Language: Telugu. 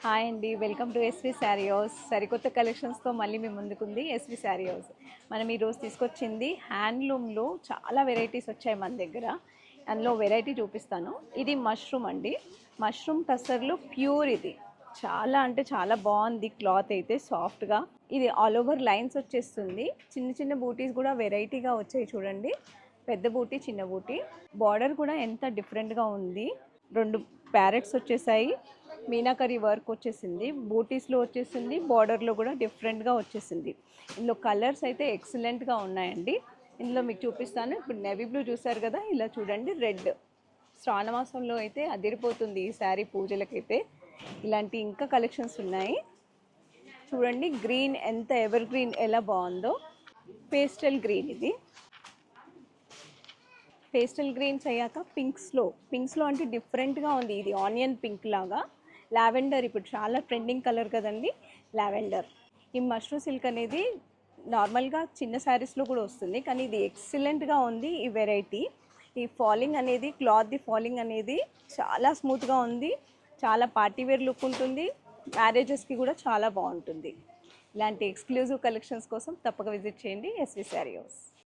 హాయ్ అండి, welcome to SV saree house. సరికొత్త కలెక్షన్స్తో మళ్ళీ మీ ముందుకుంది ఎస్వి శారీ హౌస్. మనం ఈరోజు తీసుకొచ్చింది హ్యాండ్లూమ్లో చాలా వెరైటీస్ వచ్చాయి మన దగ్గర. అందులో వెరైటీ చూపిస్తాను. ఇది మష్రూమ్ అండి, మష్రూమ్ టసర్లు ప్యూర్. ఇది చాలా అంటే చాలా బాగుంది. క్లాత్ అయితే సాఫ్ట్గా, ఇది ఆల్ ఓవర్ లైన్స్ వచ్చేస్తుంది. చిన్న చిన్న బూటీస్ కూడా వెరైటీగా వచ్చాయి చూడండి. పెద్ద బూటీ, చిన్న బూటీ. బార్డర్ కూడా ఎంత డిఫరెంట్గా ఉంది. రెండు ప్యారెట్స్ వచ్చేసాయి. మీనాకరీ వర్క్ వచ్చేసింది, బూటీస్లో వచ్చేసింది, బార్డర్లో కూడా డిఫరెంట్గా వచ్చేసింది. ఇందులో కలర్స్ అయితే ఎక్సలెంట్గా ఉన్నాయండి. ఇందులో మీకు చూపిస్తాను. ఇప్పుడు నేవీ బ్లూ చూసారు కదా, ఇలా చూడండి. రెడ్ శ్రావణ మాసంలో అయితే అదిరిపోతుంది ఈ శారీ పూజలకైతే. ఇలాంటి ఇంకా కలెక్షన్స్ ఉన్నాయి చూడండి. గ్రీన్ ఎంత ఎవర్ గ్రీన్ ఎలా బాగుందో. పేస్టల్ గ్రీన్, ఇది పేస్టల్ గ్రీన్స్ అయ్యాక పింక్స్లో అంటే డిఫరెంట్గా ఉంది. ఇది ఆనియన్ పింక్ లాగా. లావెండర్ ఇప్పుడు చాలా ట్రెండింగ్ కలర్ కదండి, లావెండర్. ఈ మష్రూమ్ సిల్క్ అనేది నార్మల్గా చిన్న శారీస్లో కూడా వస్తుంది, కానీ ఇది ఎక్సలెంట్గా ఉంది ఈ వెరైటీ. ఈ ఫాలింగ్ అనేది, క్లాత్ది ఫాలింగ్ అనేది చాలా స్మూత్గా ఉంది. చాలా పార్టీవేర్ లుక్ ఉంటుంది. మ్యారేజెస్కి కూడా చాలా బాగుంటుంది. ఇలాంటి ఎక్స్క్లూజివ్ కలెక్షన్స్ కోసం తప్పక విజిట్ చేయండి ఎస్వి శారీ హౌస్.